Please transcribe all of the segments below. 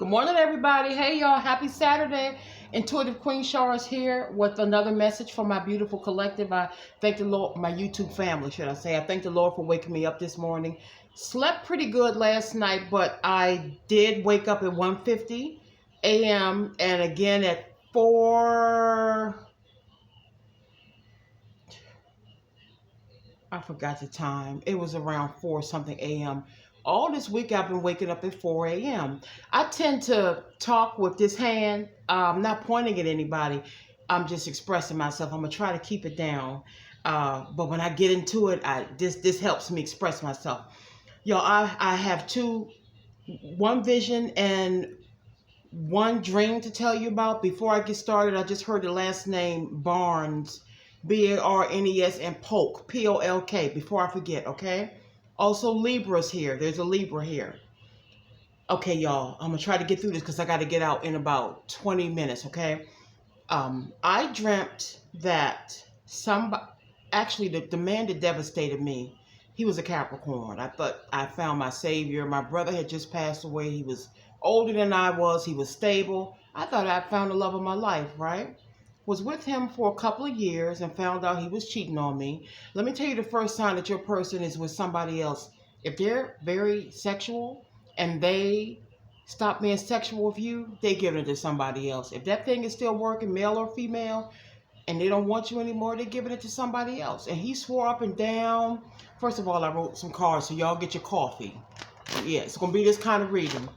Good morning, everybody. Hey, y'all. Happy Saturday. Intuitive Queen Shara is here with another message from my beautiful collective. I thank the Lord, my YouTube family, should I say. I thank the Lord for waking me up this morning. Slept pretty good last night, but I did wake up at 1:50 a.m. and again at 4, I forgot the time. It was around 4 something a.m. All this week I've been waking up at 4 a.m. I tend to talk with this hand. I'm not pointing at anybody. I'm just expressing myself. I'm gonna try to keep it down. But when I get into it, this helps me express myself. Y'all, I have one vision and one dream to tell you about. Before I get started, I just heard the last name Barnes, Barnes, and Polk, Polk, before I forget, okay? Also, Libra's here. There's a Libra here. Okay, y'all, I'm going to try to get through this because I got to get out in about 20 minutes, okay? I dreamt that actually, the man that devastated me, he was a Capricorn. I thought I found my savior. My brother had just passed away. He was older than I was. He was stable. I thought I found the love of my life, right? Was with him for a couple of years and found out he was cheating on me. Let me tell you the first sign that your person is with somebody else. If they're very sexual and they stop being sexual with you, they give it to somebody else. If that thing is still working, male or female, and they don't want you anymore, they're giving it to somebody else. And he swore up and down. First of all, I wrote some cards, so y'all get your coffee. Yeah, it's going to be this kind of reading.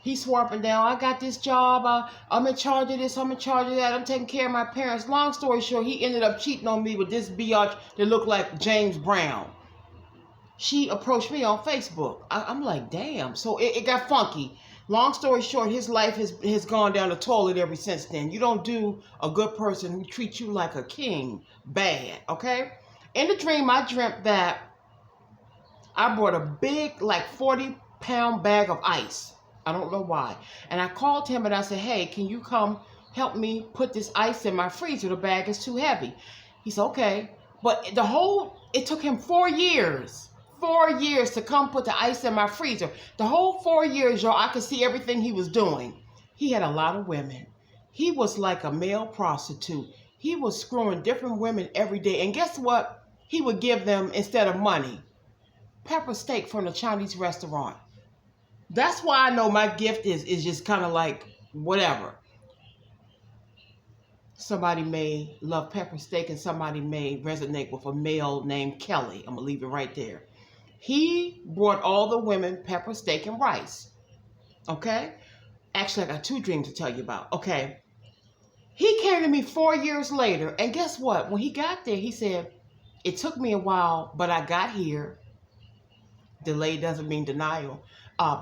He swore up and down, I got this job, I'm in charge of this, I'm in charge of that, I'm taking care of my parents. Long story short, he ended up cheating on me with this biatch that looked like James Brown. She approached me on Facebook. I'm like, damn. So it got funky. Long story short, his life has gone down the toilet ever since then. You don't do a good person who treats you like a king bad, okay? In the dream, I dreamt that I brought a big, like 40-pound bag of ice. I don't know why. And I called him and I said, hey, can you come help me put this ice in my freezer? The bag is too heavy. He said, okay. But it took him 4 years. 4 years to come put the ice in my freezer. The whole 4 years, y'all, I could see everything he was doing. He had a lot of women. He was like a male prostitute. He was screwing different women every day. And guess what? He would give them, instead of money, pepper steak from the Chinese restaurant. That's why I know my gift is just kind of like whatever. Somebody may love pepper steak and somebody may resonate with a male named Kelly. I'm going to leave it right there. He brought all the women pepper steak and rice. Okay? Actually, I got 2 dreams to tell you about. Okay. He came to me 4 years later, and guess what? When he got there, he said, it took me a while, but I got here. Delay doesn't mean denial.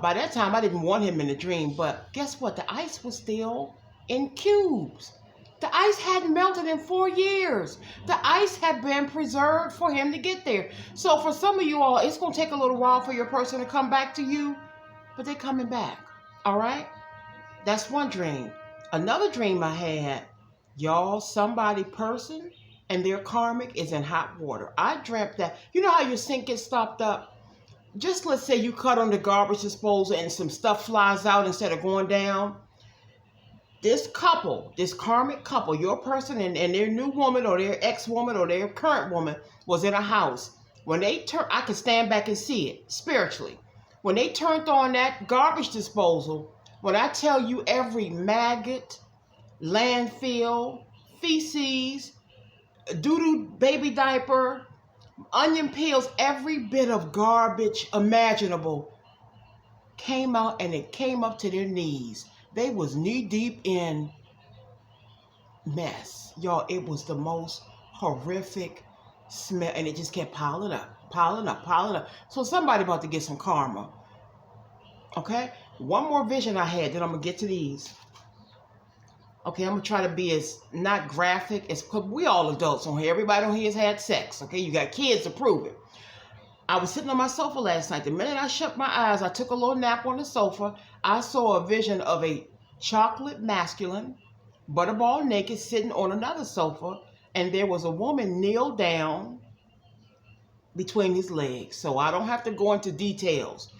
By that time, I didn't want him in the dream, but guess what? The ice was still in cubes. The ice hadn't melted in 4 years. The ice had been preserved for him to get there. So for some of you all, it's going to take a little while for your person to come back to you, but they're coming back. All right? That's one dream. Another dream I had, y'all, somebody person and their karmic is in hot water. I dreamt that, you know how your sink gets stopped up? Just let's say you cut on the garbage disposal and some stuff flies out instead of going down. This couple, this karmic couple, your person and their new woman or their ex-woman or their current woman was in a house. When they I could stand back and see it spiritually. When they turned on that garbage disposal, when I tell you every maggot, landfill, feces, doo-doo baby diaper, onion peels, every bit of garbage imaginable came out, and it came up to their knees. They was knee deep in mess. Y'all, it was the most horrific smell, and it just kept piling up, piling up, piling up. So somebody about to get some karma. Okay? One more vision I had, then I'm going to get to these. Okay, I'm going to try to be as not graphic as, because we all adults on here. Everybody on here has had sex. Okay, you got kids to prove it. I was sitting on my sofa last night. The minute I shut my eyes, I took a little nap on the sofa. I saw a vision of a chocolate masculine, butterball naked, sitting on another sofa. And there was a woman kneeled down between his legs. So I don't have to go into details.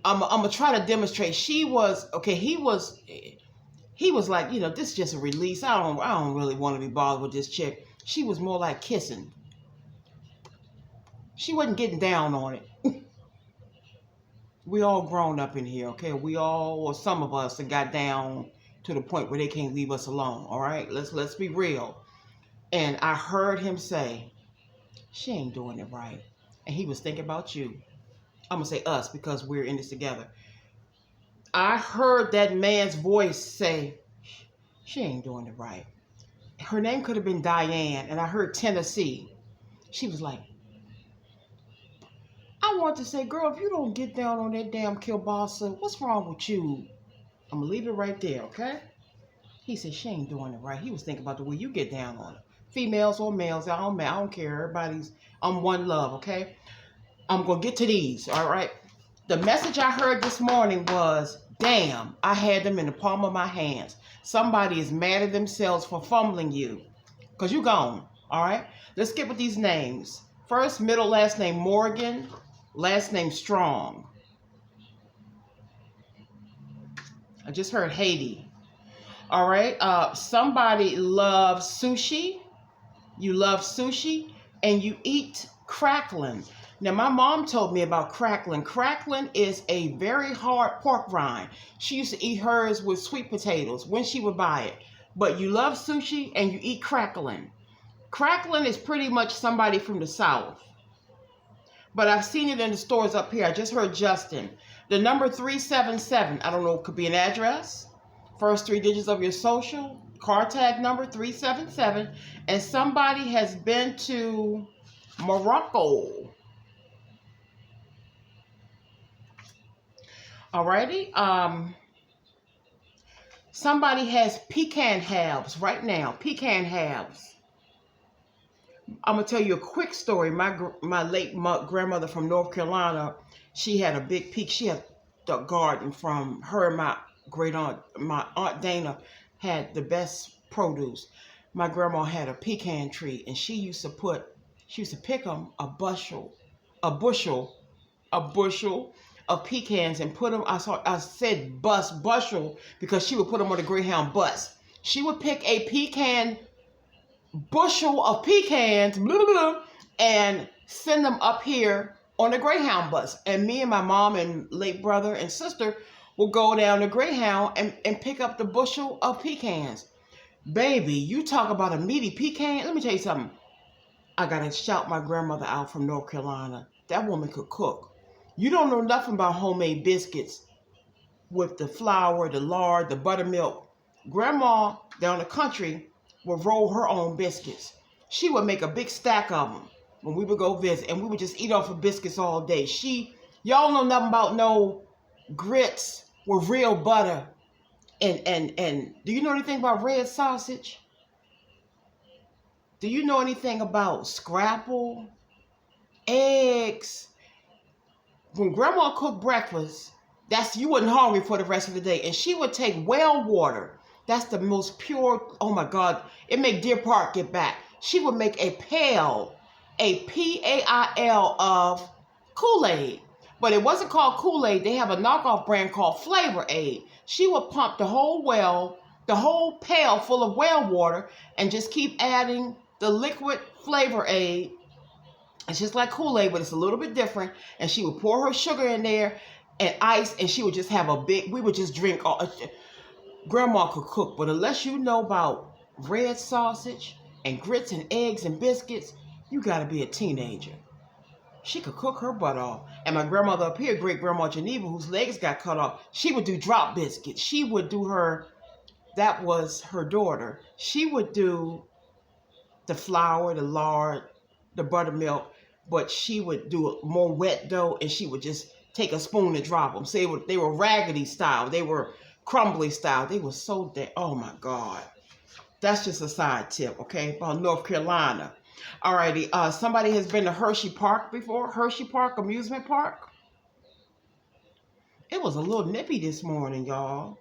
I'm gonna try to demonstrate. She was okay. He was like, this is just a release. I don't really want to be bothered with this chick. She was more like kissing. She wasn't getting down on it. We all grown up in here, okay? We all, or some of us, have got down to the point where they can't leave us alone. All right, let's be real. And I heard him say, "She ain't doing it right," and he was thinking about you. I'm gonna say us because we're in this together. I heard that man's voice say, "She ain't doing it right." Her name could have been Diane, and I heard Tennessee. She was like, I want to say, girl, if you don't get down on that damn kielbasa, what's wrong with you? I'm going to leave it right there, okay? He said, she ain't doing it right. He was thinking about the way you get down on it. Females or males, I don't care. Everybody's on one love, okay? I'm going to get to these, all right? The message I heard this morning was, damn, I had them in the palm of my hands. Somebody is mad at themselves for fumbling you because you gone, all right? Let's get with these names. First, middle, last name Morgan, last name Strong. I just heard Haiti. All right. Somebody loves sushi. You love sushi and you eat crackling. Now, my mom told me about crackling. Crackling is a very hard pork rind. She used to eat hers with sweet potatoes when she would buy it. But you love sushi and you eat crackling. Crackling is pretty much somebody from the South. But I've seen it in the stores up here. I just heard Justin. The number 377, I don't know, it could be an address. First three digits of your social. Car tag number 377. And somebody has been to Morocco. Alrighty. Somebody has pecan halves right now. Pecan halves. I'm gonna tell you a quick story. My late grandmother from North Carolina, she had a big peak. She had the garden from her and my great aunt. My aunt Dana had the best produce. My grandma had a pecan tree, and she used to pick them a bushel of pecans and put them. I said bushel because she would put them on the Greyhound bus. She would pick a pecan bushel of pecans and send them up here on the Greyhound bus. And me and my mom and late brother and sister will go down the Greyhound and pick up the bushel of pecans. Baby, you talk about a meaty pecan. Let me tell you something. I got to shout my grandmother out from North Carolina. That woman could cook. You don't know nothing about homemade biscuits with the flour, the lard, the buttermilk. Grandma down the country would roll her own biscuits. She would make a big stack of them when we would go visit, and we would just eat off of biscuits all day. Y'all know nothing about no grits with real butter. And do you know anything about red sausage? Do you know anything about scrapple, eggs? When grandma cooked breakfast, you wasn't hungry for the rest of the day. And she would take well water. That's the most pure, oh my God, it made Deer Park get back. She would make a pail, a P-A-I-L of Kool-Aid. But it wasn't called Kool-Aid. They have a knockoff brand called Flavor Aid. She would pump the whole pail full of well water and just keep adding the liquid Flavor Aid. It's just like Kool-Aid, but it's a little bit different. And she would pour her sugar in there and ice, and she would just have we would just drink all. Grandma could cook, but unless you know about red sausage and grits and eggs and biscuits, you got to be a teenager. She could cook her butt off. And my grandmother up here, great grandma Geneva, whose legs got cut off, she would do drop biscuits. She would do that was her daughter. She would do the flour, the lard, the buttermilk, but she would do more wet dough, and she would just take a spoon and drop them. So they were raggedy style. They were crumbly style. They were so oh my God. That's just a side tip, okay, about North Carolina. Alrighty, somebody has been to Hershey Park before? Hershey Park Amusement Park? It was a little nippy this morning, y'all.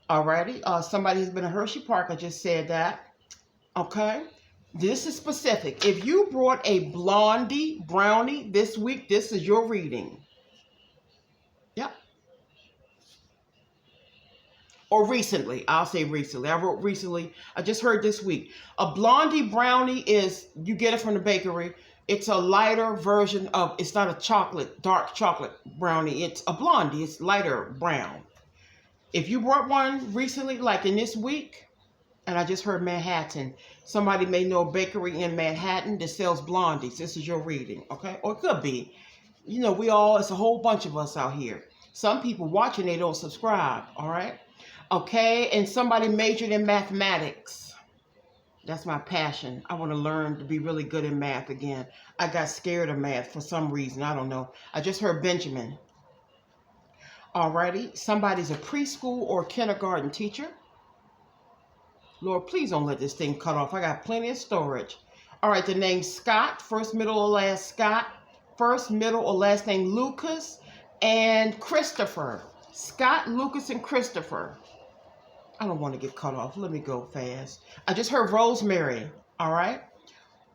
Alrighty, somebody has been to Hershey Park. I just said that. Okay, this is specific. If you brought a blondie brownie this week, this is your reading. Or recently. I'll say recently. I wrote recently. I just heard this week. A blondie brownie is, you get it from the bakery. It's a lighter version of, it's not a chocolate, dark chocolate brownie. It's a blondie. It's lighter brown. If you brought one recently, like in this week, and I just heard Manhattan, somebody may know a bakery in Manhattan that sells blondies. This is your reading, okay? Or it could be. You know, it's a whole bunch of us out here. Some people watching, they don't subscribe, all right? Okay, and somebody majored in mathematics. That's my passion. I want to learn to be really good in math again. I got scared of math for some reason. I don't know. I just heard Benjamin. Alrighty, somebody's a preschool or kindergarten teacher. Lord, please don't let this thing cut off. I got plenty of storage. All right, the name Scott, first, middle, or last Scott, first, middle, or last name Lucas, and Christopher. Scott, Lucas, and Christopher. I don't want to get cut off. Let me go fast. I just heard Rosemary. All right.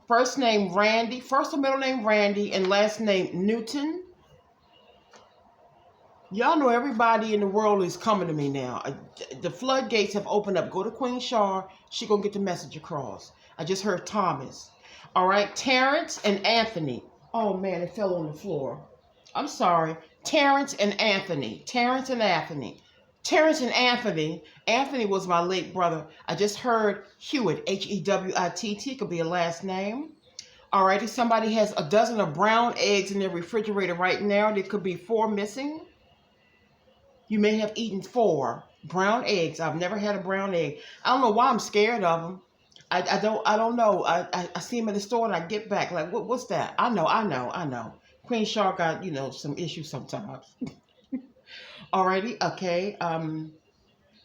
First name Randy. First and middle name Randy. And last name Newton. Y'all know everybody in the world is coming to me now. The floodgates have opened up. Go to Queen Shar. She going to get the message across. I just heard Thomas. All right. Terrence and Anthony. Oh, man. It fell on the floor. I'm sorry. Terrence and Anthony. Terrence and Anthony. Terrence and Anthony. Anthony was my late brother. I just heard Hewitt, Hewitt, could be a last name. Alrighty, somebody has a dozen of brown eggs in their refrigerator right now. There could be 4 missing. You may have eaten 4 brown eggs. I've never had a brown egg. I don't know why I'm scared of them. I don't know. I see them in the store and I get back like, what's that? I know. Queen Shark got, some issues sometimes. Alrighty, okay.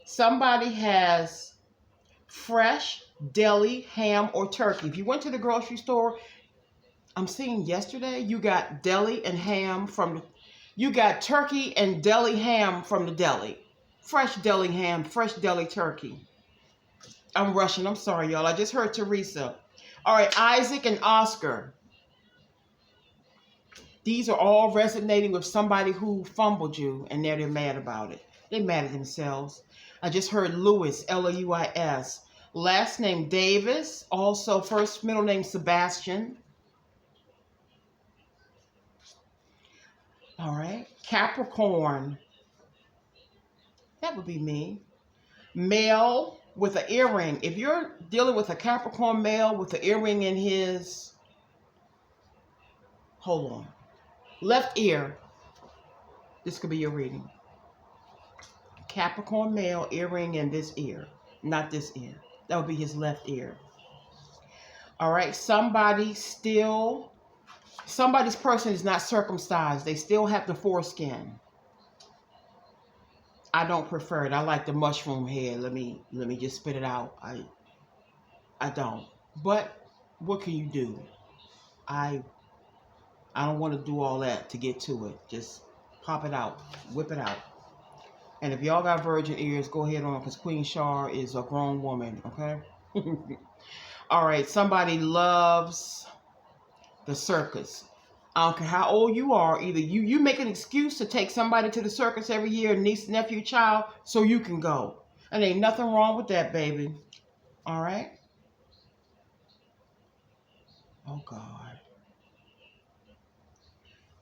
Somebody has fresh deli ham or turkey. If you went to the grocery store, I'm seeing yesterday you got deli and ham you got turkey and deli ham from the deli. Fresh deli ham, fresh deli turkey. I'm rushing. I'm sorry, y'all. I just heard Teresa. All right, Isaac and Oscar. These are all resonating with somebody who fumbled you, and they're mad about it. They're mad at themselves. I just heard Lewis, Louis. Last name Davis. Also, first middle name Sebastian. All right. Capricorn. That would be me. Male with an earring. If you're dealing with a Capricorn male with an earring in his... Hold on. Left ear. This could be your reading. Capricorn male, earring in this ear. Not this ear. That would be his left ear. All right. Somebody's person is not circumcised. They still have the foreskin. I don't prefer it. I like the mushroom head. Let me just spit it out. I don't. But what can you do? I don't want to do all that to get to it. Just pop it out. Whip it out. And if y'all got virgin ears, go ahead on, because Queen Shar is a grown woman, okay? All right, somebody loves the circus. I don't care how old you are. Either you make an excuse to take somebody to the circus every year, niece, nephew, child, so you can go. And ain't nothing wrong with that, baby. All right? Oh, God.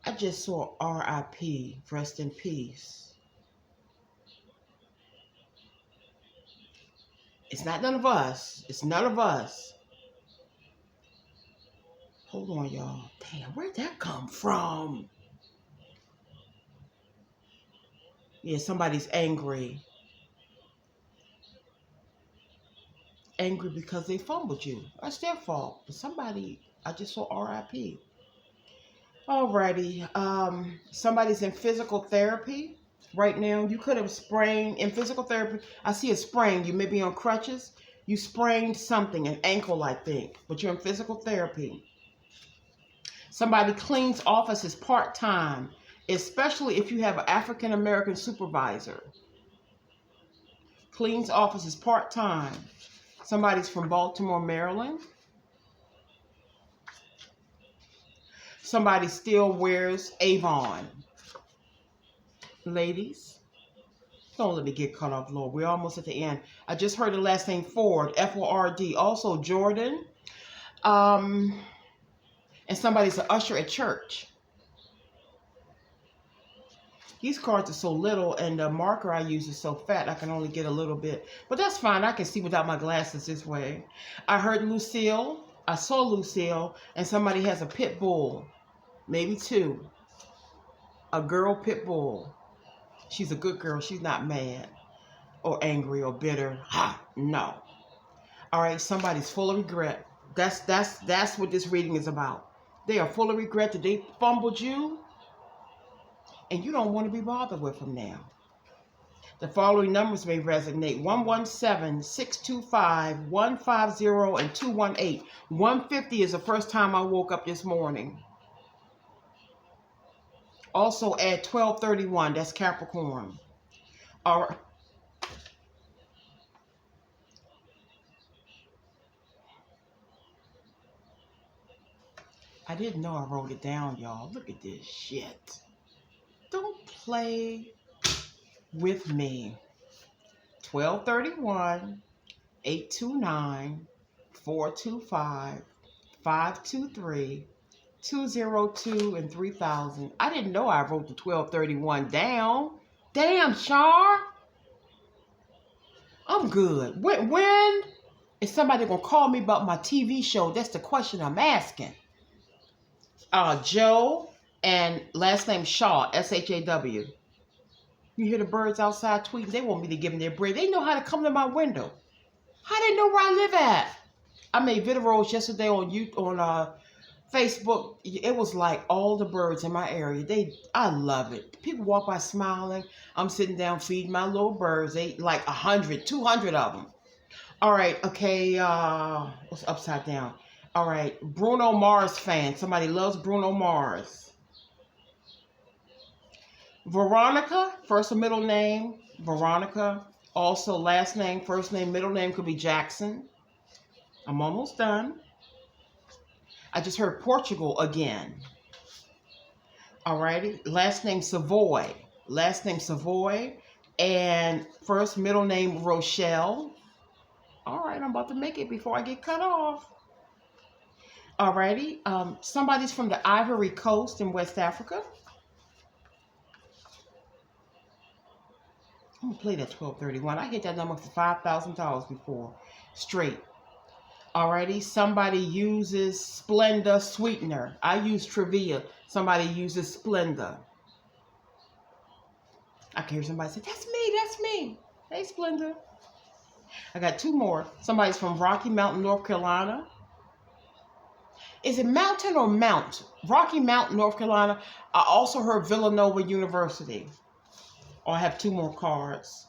I just saw R.I.P. Rest in peace. It's not none of us. It's none of us. Hold on, y'all. Damn, where'd that come from? Yeah, somebody's angry. Angry because they fumbled you. That's their fault. But somebody, I just saw R.I.P. Alrighty. Somebody's in physical therapy right now. You could have sprained in physical therapy. I see a sprain. You may be on crutches. You sprained something, an ankle, I think. But you're in physical therapy. Somebody cleans offices part-time, especially if you have an African-American supervisor. Cleans offices part-time. Somebody's from Baltimore, Maryland. Somebody still wears Avon. Ladies. Don't let me get cut off, Lord. We're almost at the end. I just heard the last name Ford, Ford. Also Jordan. And somebody's an usher at church. These cards are so little, and the marker I use is so fat, I can only get a little bit. But that's fine. I can see without my glasses this way. I heard Lucille. I saw Lucille, and somebody has a pit bull. Maybe two. A girl pit bull. She's a good girl. She's not mad or angry or bitter. Ha! No. All right, somebody's full of regret. That's what this reading is about. They are full of regret that they fumbled you, and you don't want to be bothered with them now. The following numbers may resonate: 117, 625, 150, and 218. 150 is the first time I woke up this morning. Also add 1231, that's Capricorn. All right. I didn't know I wrote it down, y'all. Look at this shit. Don't play with me. 1231, 829, 425, 523, 202, and 3000. I didn't know I wrote the 1231 down. Damn, Char. I'm good. When is somebody going to call me about my TV show? That's the question I'm asking. Joe and last name Shaw, S-H-A-W. You hear the birds outside tweeting? They want me to give them their bread. They know how to come to my window. How they know where I live at? I made videos yesterday on Facebook. It was like all the birds in my area. I love it. People walk by smiling. I'm sitting down feeding my little birds. They like 100, 200 of them. All right, okay. What's upside down? All right, Bruno Mars fan. Somebody loves Bruno Mars. Veronica, first and middle name, Veronica. Also last name, first name, middle name could be Jackson. I'm almost done. I just heard Portugal again. All righty, last name Savoy. Last name Savoy. And first, middle name Rochelle. All right, I'm about to make it before I get cut off. Alrighty, somebody's from the Ivory Coast in West Africa. I'm gonna play that 1231. I hit that number for $5,000 before, straight. Alrighty, somebody uses Splenda sweetener. I use Trivia. Somebody uses Splenda. I can hear somebody say, "That's me, that's me." Hey, Splenda. I got two more. Somebody's from Rocky Mountain, North Carolina. Is it Mountain or Mount? Rocky Mountain, North Carolina. I also heard Villanova University. I have two more cards.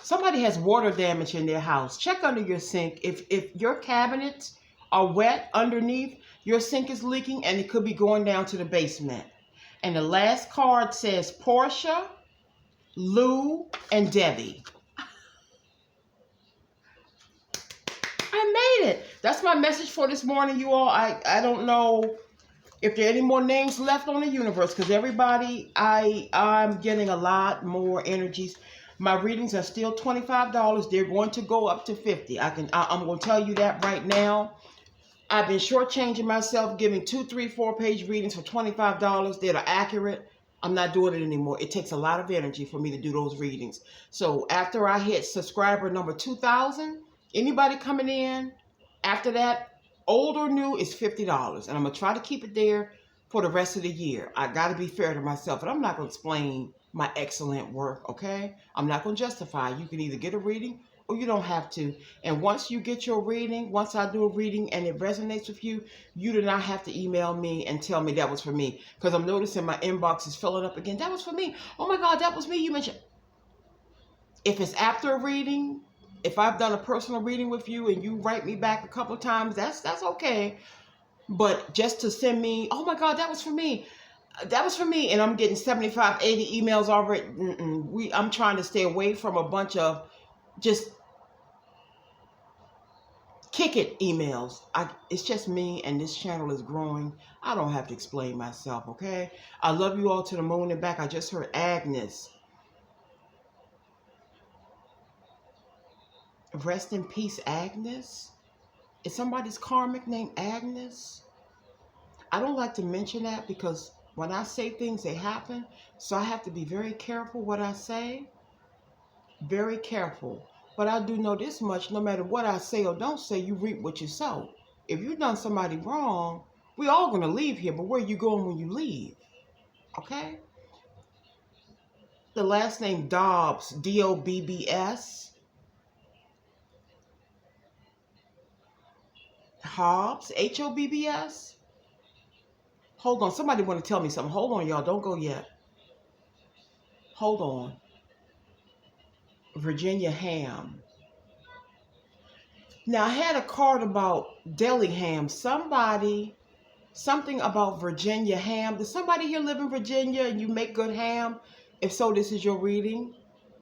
Somebody has water damage in their house. Check under your sink. If your cabinets are wet underneath, your sink is leaking and it could be going down to the basement. And the last card says Portia, Lou, and Debbie. I made it. That's my message for this morning, you all. I don't know if there are any more names left on the universe, because everybody, I'm getting a lot more energies. My readings are still $25. They're going to go up to $50. I'm going to tell you that right now. I've been shortchanging myself, giving 2, 3, 4 page readings for $25 that are accurate. I'm not doing it anymore. It takes a lot of energy for me to do those readings. So after I hit subscriber number 2,000, anybody coming in after that, old or new, is $50. And I'm going to try to keep it there for the rest of the year. I got to be fair to myself. And I'm not going to explain my excellent work, okay? I'm not going to justify. You can either get a reading or you don't have to. And once you get your reading, once I do a reading and it resonates with you, you do not have to email me and tell me that was for me. Because I'm noticing my inbox is filling up again. That was for me. Oh my God, that was me. You mentioned. If it's after a reading, if I've done a personal reading with you and you write me back a couple of times, that's okay. But just to send me, oh my God, that was for me. That was for me. And I'm getting 75, 80 emails already. I'm trying to stay away from a bunch of just Kick it emails. It's just me, and this channel is growing. I don't have to explain myself, okay? I love you all to the moon and back. I just heard Agnes. Rest in peace, Agnes. Is somebody's karmic named Agnes? I don't like to mention that because when I say things, they happen. So I have to be very careful what I say. Very careful. But I do know this much, no matter what I say or don't say, you reap what you sow. If you've done somebody wrong, we all going to leave here, but where are you going when you leave? Okay? The last name Dobbs, D-O-B-B-S. Hobbs, H-O-B-B-S. Hold on, somebody want to tell me something. Hold on, y'all, don't go yet. Hold on. Virginia Ham. Now, I had a card about deli ham. Something about Virginia ham. Does somebody here live in Virginia and you make good ham? If so, this is your reading.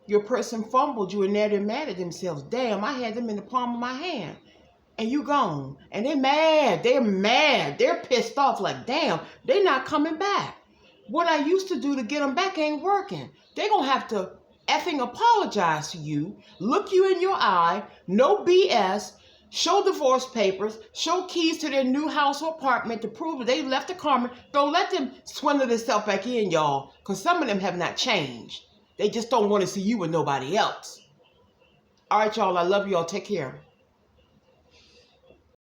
Your person fumbled you and now they're mad at themselves. Damn, I had them in the palm of my hand. And you gone. And they're mad. They're mad. They're pissed off like, damn, they're not coming back. What I used to do to get them back ain't working. They're going to have to effing apologize to you, look you in your eye, no BS, show divorce papers, show keys to their new house or apartment to prove that they left the karma. Don't let them swindle themselves back in, y'all, because some of them have not changed. They just don't want to see you with nobody else. All right, y'all, I love y'all. Take care.